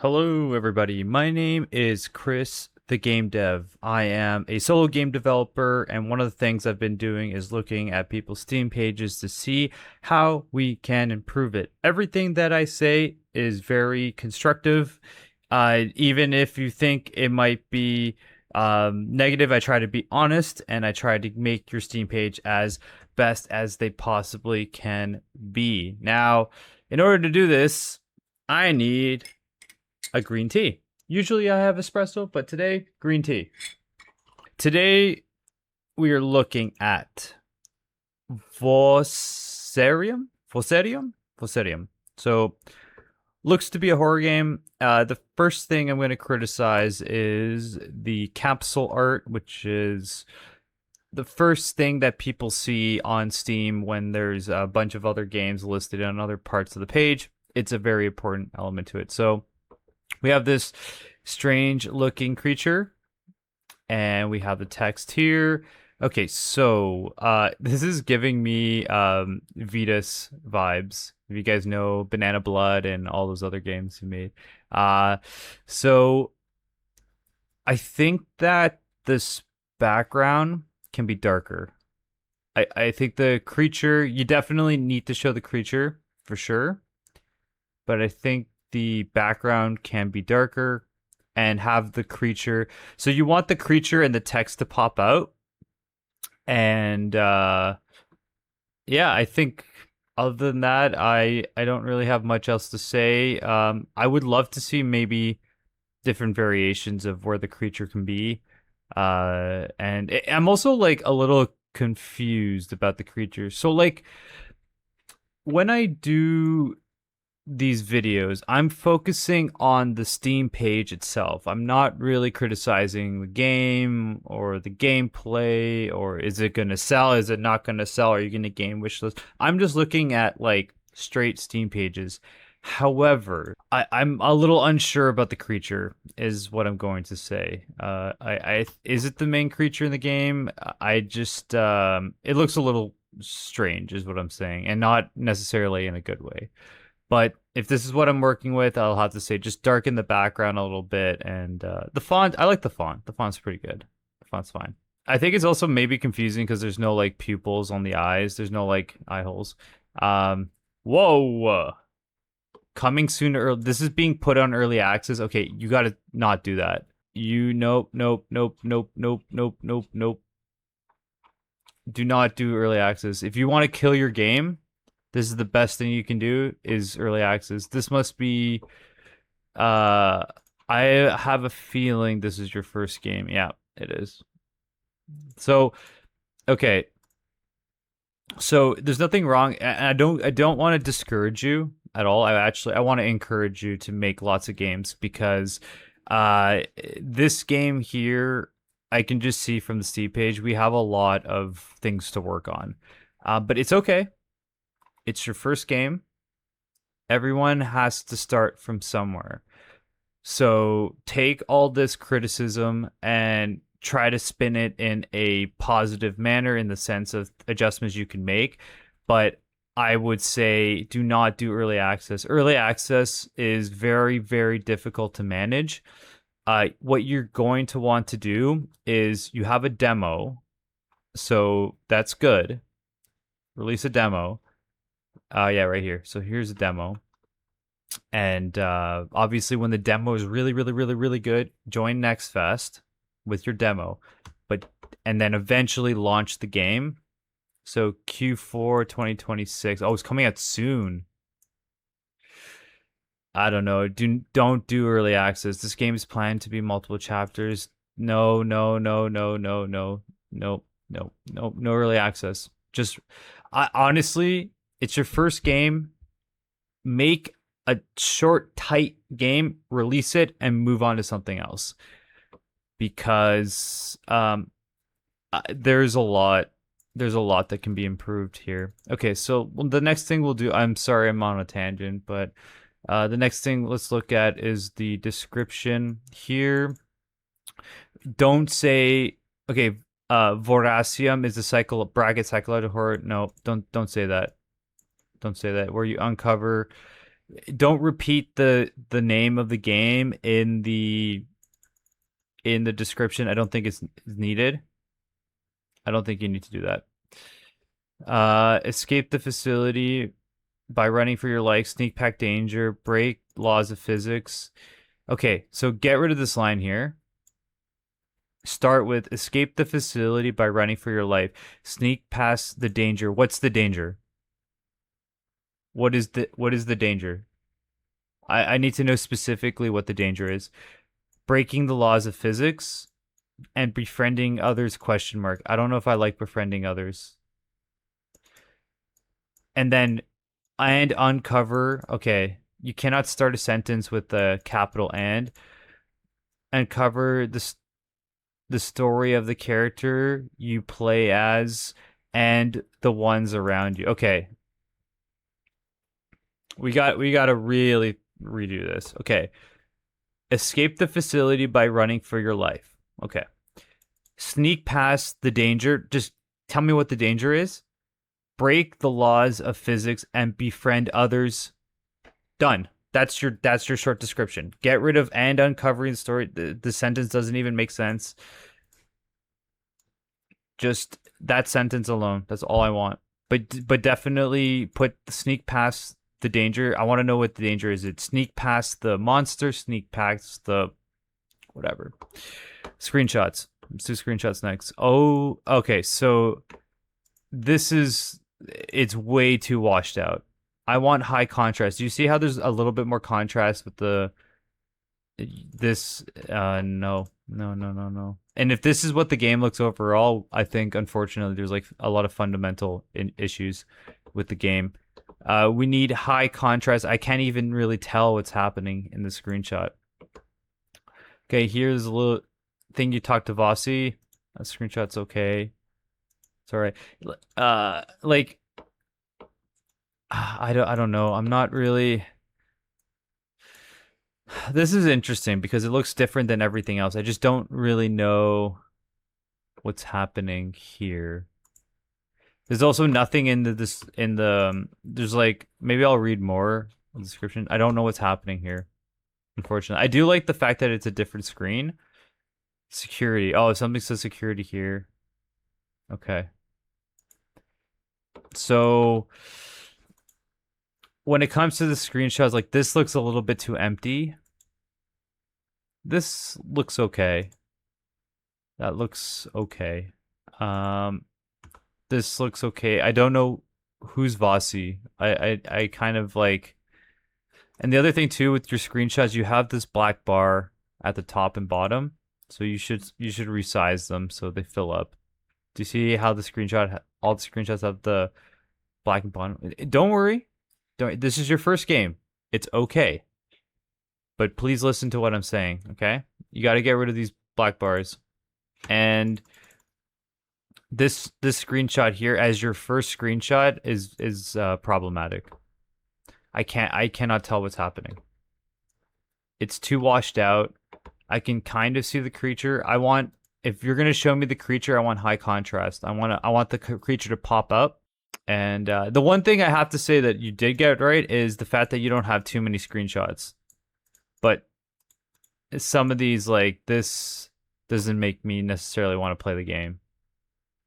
Hello, everybody. My name is Chris, the game dev. I am a solo game developer, and one of the things I've been doing is looking at people's Steam pages to see how we can improve it. Everything that I say is very constructive. Even if you think it might be negative, I try to be honest and I try to make your Steam page as best as they possibly can be. Now, in order to do this, I need a green tea. Usually I have espresso, but today, green tea. Today, we are looking at Vossarium? Vossarium? Vossarium. So, looks to be a horror game. The first thing I'm going to criticize is the capsule art, which is the first thing that people see on Steam when there's a bunch of other games listed on other parts of the page. It's a very important element to it. So, we have this strange looking creature and we have the text here. Okay, so this is giving me Vetus vibes. If you guys know Banana Blood and all those other games he made. So I think that this background can be darker. I think the creature, you definitely need to show the creature for sure. But I think the background can be darker and have the creature. So you want the creature and the text to pop out. And yeah, I think other than that, I don't really have much else to say. I would love to see maybe different variations of where the creature can be. I'm also like a little confused about the creature. So like when I do these videos, I'm focusing on the Steam page itself. I'm not really criticizing the game or the gameplay or is it going to sell? Is it not going to sell? Are you going to game wishlist? I'm just looking at like straight Steam pages. However, I'm a little unsure about the creature, is what I'm going to say. Is it the main creature in the game? I just it looks a little strange, is what I'm saying, and not necessarily in a good way. But if this is what I'm working with, I'll have to say just darken the background a little bit. And the font, I like the font. The font's pretty good. The font's fine. I think it's also maybe confusing because there's no like pupils on the eyes. There's no like eye holes. Whoa. Coming soon to early. This is being put on early access. Okay, you got to not do that. Nope. Do not do early access. If you want to kill your game, this is the best thing you can do is early access. This must be I have a feeling this is your first game. Yeah, it is. So, okay. So there's nothing wrong. And I don't want to discourage you at all. I want to encourage you to make lots of games because this game here I can just see from the Steam page we have a lot of things to work on. But it's okay. It's your first game. Everyone has to start from somewhere. So take all this criticism and try to spin it in a positive manner in the sense of adjustments you can make. But I would say do not do early access. Early access is very, very difficult to manage. What you're going to want to do is you have a demo. So that's good. Release a demo. Yeah, right here. So here's a demo. And obviously, when the demo is really, really, really, really good, join Next Fest with your demo, and then eventually launch the game. So Q4 2026. Oh, it's coming out soon. I don't know. Don't do early access. This game is planned to be multiple chapters. No, no early access. Just honestly, it's your first game. Make a short, tight game, release it, and move on to something else. Because there's a lot that can be improved here. Okay, so the next thing we'll do, I'm sorry I'm on a tangent, but the next thing let's look at is the description here. Don't say, okay, Vossarium is a psychological horror. No, don't say that. Don't say that. Where you uncover Don't repeat the name of the game in the description. I don't think it's needed. I don't think you need to do that. Escape the facility by running for your life, sneak pack danger, break laws of physics. Okay, so get rid of this line here. Start with escape the facility by running for your life, sneak past the danger. What's the danger? What is the danger? I need to know specifically what the danger is. Breaking the laws of physics and befriending others question mark. I don't know if I like befriending others. And then and uncover. Okay, you cannot start a sentence with the capital and cover the story of the character you play as and the ones around you. Okay. We got to really redo this. Okay. Escape the facility by running for your life. Okay. Sneak past the danger. Just tell me what the danger is. Break the laws of physics and befriend others. Done. That's your short description. Get rid of and uncovering the story. The sentence doesn't even make sense. Just that sentence alone. That's all I want. But definitely put sneak past the danger. I want to know what the danger is. It sneak past the monster, sneak past the whatever. Screenshots. Let's do screenshots next. Oh, okay. So it's way too washed out. I want high contrast. Do you see how there's a little bit more contrast with this? No. And if this is what the game looks overall, I think unfortunately there's like a lot of fundamental issues with the game. We need high contrast. I can't even really tell what's happening in the screenshot. Okay, here's a little thing you talked to Vossi. That screenshot's okay. It's all right. Like I don't know. I'm not really. This is interesting because it looks different than everything else. I just don't really know what's happening here. There's also nothing in there's like maybe I'll read more in the description. I don't know what's happening here. Unfortunately. I do like the fact that it's a different screen. Security. Oh, something says security here. Okay. So when it comes to the screenshots, like this looks a little bit too empty. This looks okay. That looks okay. This looks okay. I don't know who's Vossi. I kind of like. And the other thing too with your screenshots, you have this black bar at the top and bottom, so you should resize them so they fill up. Do you see how the screenshot, all the screenshots have the black and bottom? Don't worry. This is your first game. It's okay. But please listen to what I'm saying, okay? You got to get rid of these black bars. And this screenshot here as your first screenshot is problematic. I cannot tell what's happening. It's too washed out. I can kind of see the creature. If you're gonna show me the creature, I want high contrast. I want the creature to pop up. And the one thing I have to say that you did get right is the fact that you don't have too many screenshots. But some of these, like this, doesn't make me necessarily want to play the game.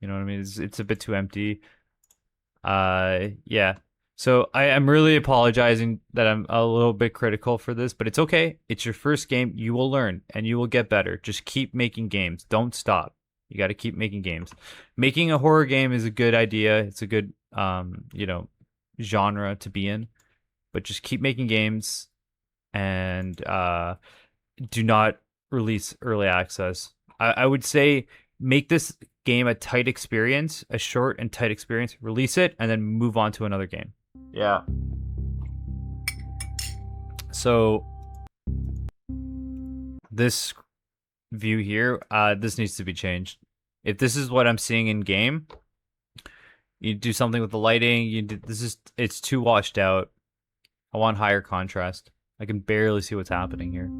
You know what I mean? It's a bit too empty. Yeah. So I'm really apologizing that I'm a little bit critical for this, but it's okay. It's your first game. You will learn and you will get better. Just keep making games. Don't stop. You got to keep making games. Making a horror game is a good idea. It's a good, genre to be in. But just keep making games and do not release early access. I would say make this game a tight experience, a short and tight experience. Release it and then move on to another game. Yeah. So this view here, this needs to be changed. If this is what I'm seeing in game, you do something with the lighting. It's too washed out. I want higher contrast. I can barely see what's happening here.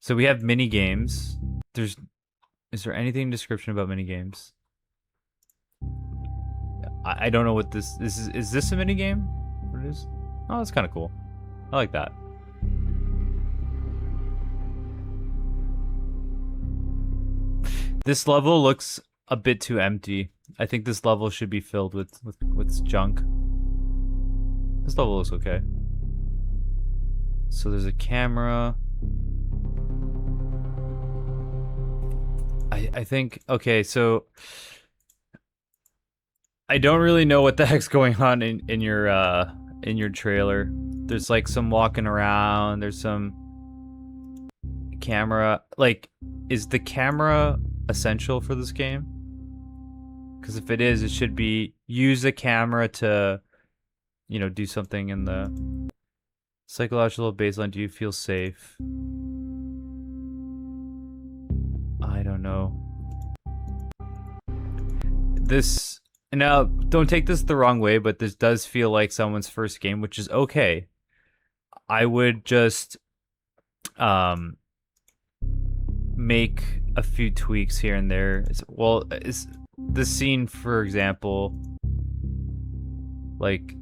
So we have mini games. Is there anything in the description about mini games? I don't know what this is. Is this a mini game? What it is? Oh, that's kind of cool. I like that. This level looks a bit too empty. I think this level should be filled with junk. This level looks okay. So there's a camera. I think, okay, so I don't really know what the heck's going on in your trailer. There's like some walking around, there's some camera. Like, is the camera essential for this game? Because if it is, it should be use the camera to, do something in the psychological baseline. Do you feel safe? I don't know. This, now, don't take this the wrong way, but this does feel like someone's first game, which is okay. I would just make a few tweaks here and there. Well, is the scene, for example, like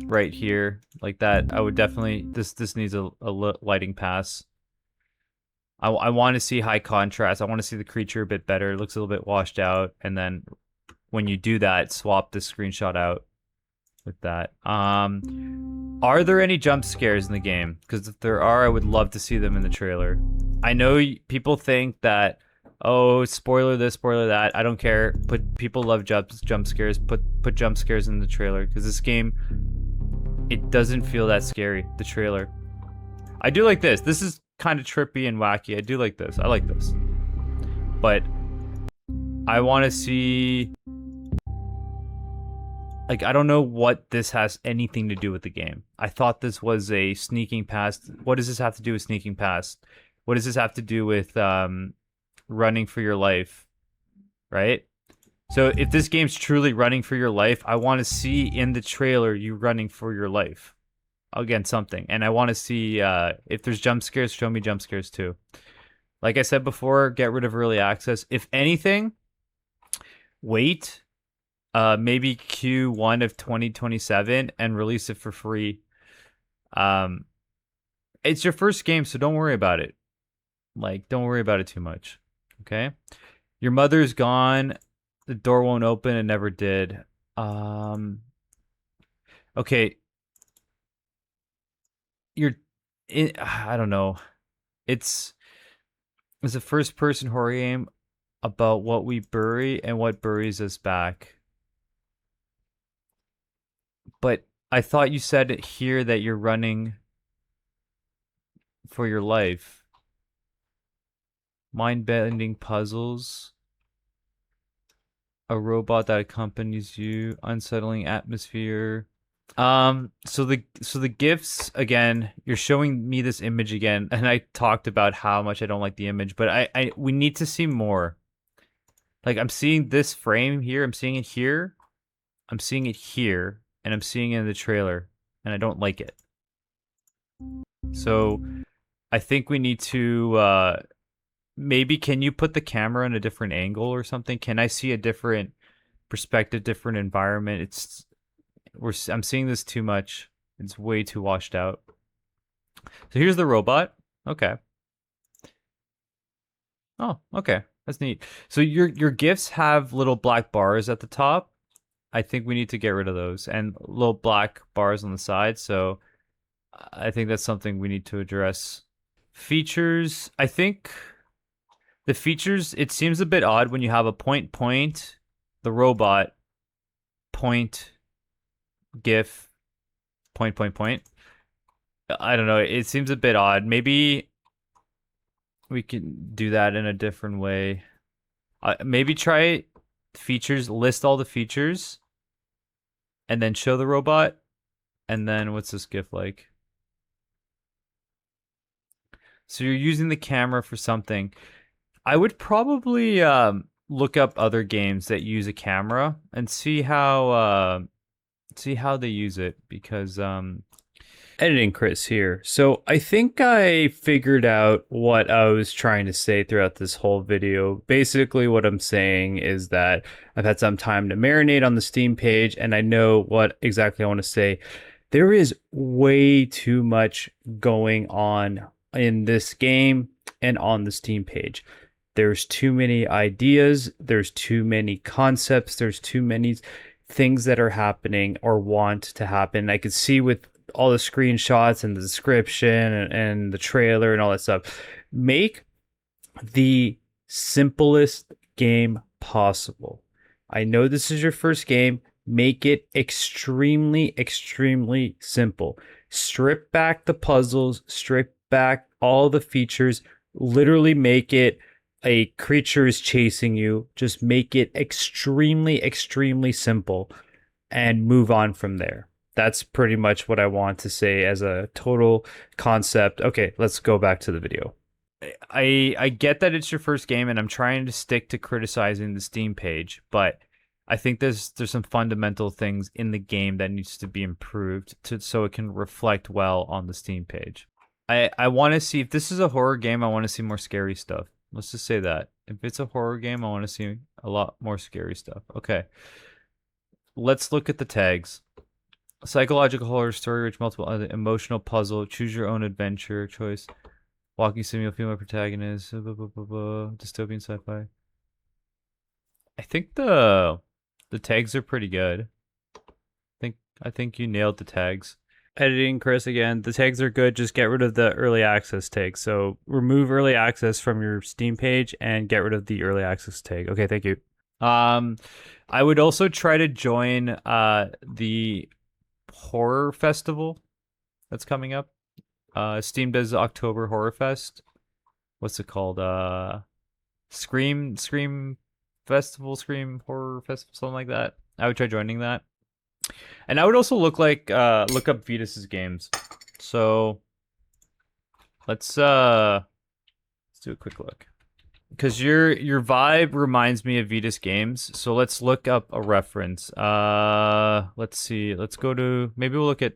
right here, like that, I would definitely, this needs a lighting pass. I want to see high contrast. I want to see the creature a bit better. It looks a little bit washed out. And then when you do that, swap the screenshot out with that. Are there any jump scares in the game? Because if there are, I would love to see them in the trailer. I know people think that, oh, spoiler this, spoiler that. I don't care. People love jump scares. Put jump scares in the trailer, because this game, it doesn't feel that scary. The trailer. I do like this. This is kind of trippy and wacky. I do like this. I like this. But I want to see, like, I don't know what this has anything to do with the game. I thought this was a sneaking past. What does this have to do with sneaking past? What does this have to do with running for your life? Right? So if this game's truly running for your life, I want to see in the trailer you running for your life. Again, something. And I want to see if there's jump scares, show me jump scares too. Like I said before, get rid of early access. If anything, wait maybe Q1 of 2027 and release it for free. It's your first game, so don't worry about it. Like, don't worry about it too much. Okay? Your mother's gone. The door won't open. It never did. Okay. I don't know. It's a first-person horror game about what we bury and what buries us back. But I thought you said it here that you're running for your life. Mind-bending puzzles. A robot that accompanies you. Unsettling atmosphere. So the gifts, again, you're showing me this image again, and I talked about how much I don't like the image, but we need to see more. Like, I'm seeing this frame here, I'm seeing it here, I'm seeing it here, and I'm seeing it in the trailer, and I don't like it. So I think we need to maybe, can you put the camera in a different angle or something? Can I see a different perspective, different environment? I'm seeing this too much. It's way too washed out. So here's the robot. Okay. Oh, okay. That's neat. So your gifts have little black bars at the top. I think we need to get rid of those, and little black bars on the side. So I think that's something we need to address. Features. I think the features, it seems a bit odd when you have a point, the robot, point, GIF, point. I don't know. It seems a bit odd. Maybe we can do that in a different way. Maybe try features, list all the features, and then show the robot. And then what's this GIF like? So you're using the camera for something. I would probably look up other games that use a camera and see how they use it, because Editing Chris here. So I think I figured out what I was trying to say throughout this whole video. Basically, what I'm saying is that I've had some time to marinate on the Steam page and I know what exactly I want to say. There is way too much going on in this game and on the Steam page. There's too many ideas, there's too many concepts, there's too many things that are happening or want to happen. I could see with all the screenshots and the description and the trailer and all that stuff. Make the simplest game possible. I know this is your first game. Make it extremely, extremely simple. Strip back the puzzles, strip back all the features, literally make it a creature is chasing you. Just make it extremely, extremely simple and move on from there. That's pretty much what I want to say as a total concept. Okay, let's go back to the video. I get that it's your first game and I'm trying to stick to criticizing the Steam page, but I think there's some fundamental things in the game that needs to be improved so it can reflect well on the Steam page. I want to see, if this is a horror game, I want to see more scary stuff. Let's just say that. If it's a horror game, I want to see a lot more scary stuff. Okay. Let's look at the tags. Psychological horror story, rich multiple emotional puzzle, choose your own adventure choice, walking simulated female protagonist, dystopian sci-fi. I think the tags are pretty good. I think you nailed the tags. Editing Chris again. The tags are good. Just get rid of the early access tag. So remove early access from your Steam page and get rid of the early access tag. Okay, thank you. I would also try to join the horror festival that's coming up. Steam does October Horror Fest. What's it called? Scream Festival, Scream Horror Festival, something like that. I would try joining that. And I would also look up Vitus's games. So let's do a quick look. Because your vibe reminds me of Vitus games, so let's look up a reference. Let's see. Let's go to, maybe we'll look at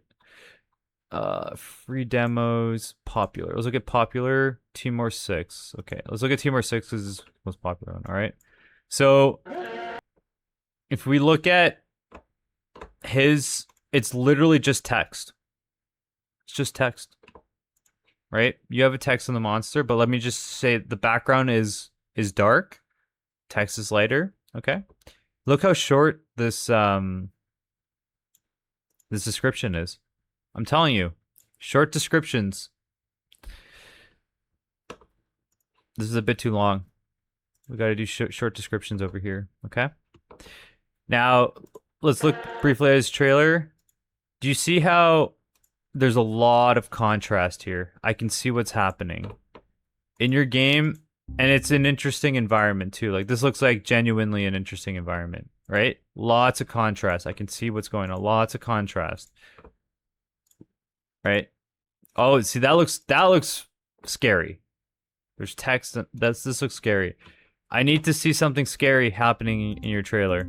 free demos, popular. Let's look at popular, Timor 6. Okay, let's look at Timor 6 because it's the most popular one. All right. So if we look at his, it's literally just text. It's just text. Right? You have a text on the monster, but let me just say the background is dark. Text is lighter. Okay. Look how short this description is. I'm telling you, short descriptions. This is a bit too long. We got to do short descriptions over here. Okay. Now, let's look briefly at his trailer. Do you see how there's a lot of contrast here? I can see what's happening in your game, and it's an interesting environment too. Like, this looks like genuinely an interesting environment, right? Lots of contrast. I can see what's going on. Lots of contrast, right? Oh, see, that looks scary. There's text. This looks scary. I need to see something scary happening in your trailer.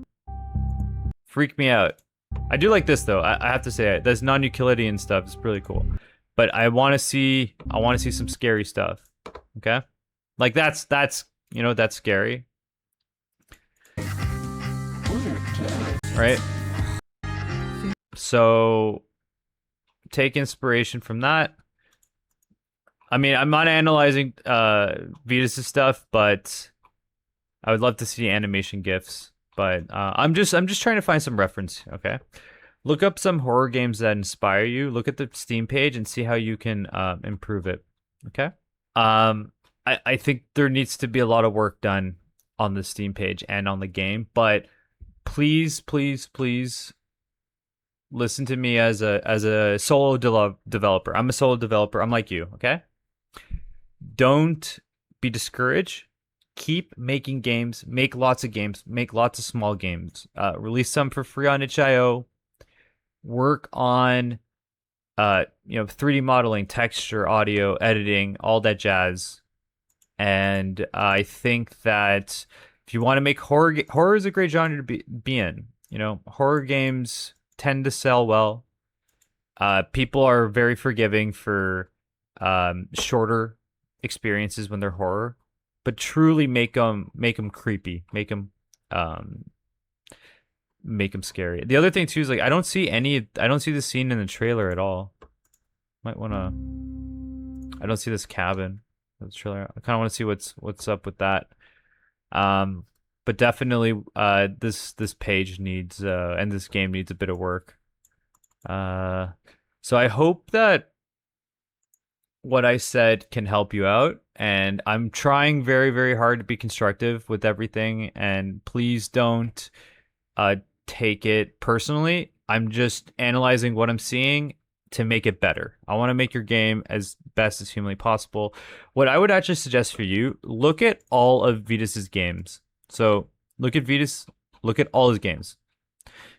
Freak me out. I do like this though. I have to say, this non-Euclidean stuff is really cool. But I want to see some scary stuff. Okay, like that's you know, that's scary, right? So take inspiration from that. I mean, I'm not analyzing Vitus's stuff, but I would love to see animation GIFs. But I'm just trying to find some reference. Okay, look up some horror games that inspire you. Look at the Steam page and see how you can improve it. Okay. I think there needs to be a lot of work done on the Steam page and on the game. But please, please, please listen to me as a solo developer. I'm a solo developer. I'm like you. Okay. Don't be discouraged. Keep making games, make lots of games, make lots of small games, release some for free on itch.io, work on, 3D modeling, texture, audio, editing, all that jazz. And I think that if you want to make horror is a great genre to be in. You know, horror games tend to sell well. People are very forgiving for shorter experiences when they're horror, but truly make them creepy, um make them scary. The other thing too is like I don't see the scene in the trailer at all. Might wanna I don't see this cabin in the trailer. I kind of want to see what's up with that. Um, but definitely this page needs and this game needs a bit of work. Uh, so I hope that what I said can help you out. And I'm trying very, very hard to be constructive with everything. And please don't uh, take it personally. I'm just analyzing what I'm seeing to make it better. I want to make your game as best as humanly possible. What I would actually suggest for you, look at all of Vitas's games. So look at Vitas, look at all his games.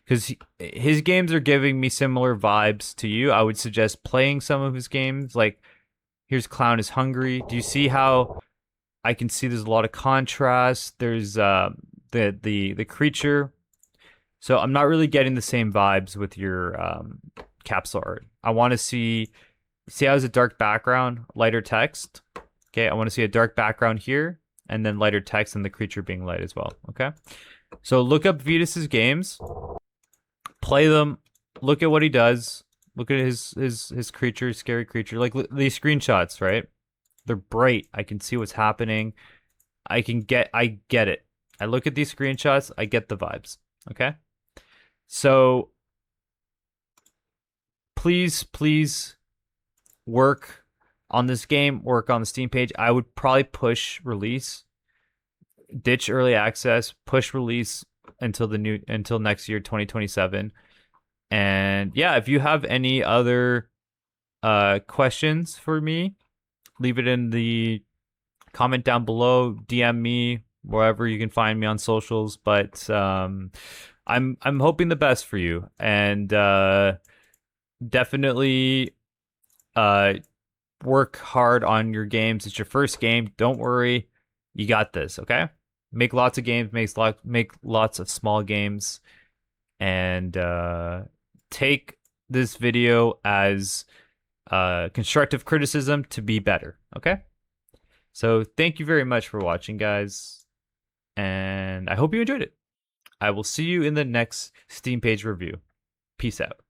Because his games are giving me similar vibes to you. I would suggest playing some of his games. Like, here's Clown is Hungry. Do you see how I can see there's a lot of contrast? There's the creature. So I'm not really getting the same vibes with your capsule art. I want to see how it's a dark background, lighter text. Okay, I want to see a dark background here, and then lighter text and the creature being light as well. Okay, so look up Vitas's games, play them, look at what he does, look at his creature, scary creature. Like these screenshots, right? They're bright. I can see what's happening. I get it. I look at these screenshots, I get the vibes. Okay, so please work on this game, work on the Steam page. I would probably push release, ditch early access, push release until next year, 2027. And yeah, if you have any other questions for me, leave it in the comment down below, DM me wherever you can find me on socials. But I'm hoping the best for you, and definitely work hard on your games. It's your first game. Don't worry, you got this. Okay, make lots of games. Make lots of small games, and take this video as constructive criticism to be better. Okay. So thank you very much for watching, guys, and I hope you enjoyed it. I will see you in the next Steam page review. Peace out.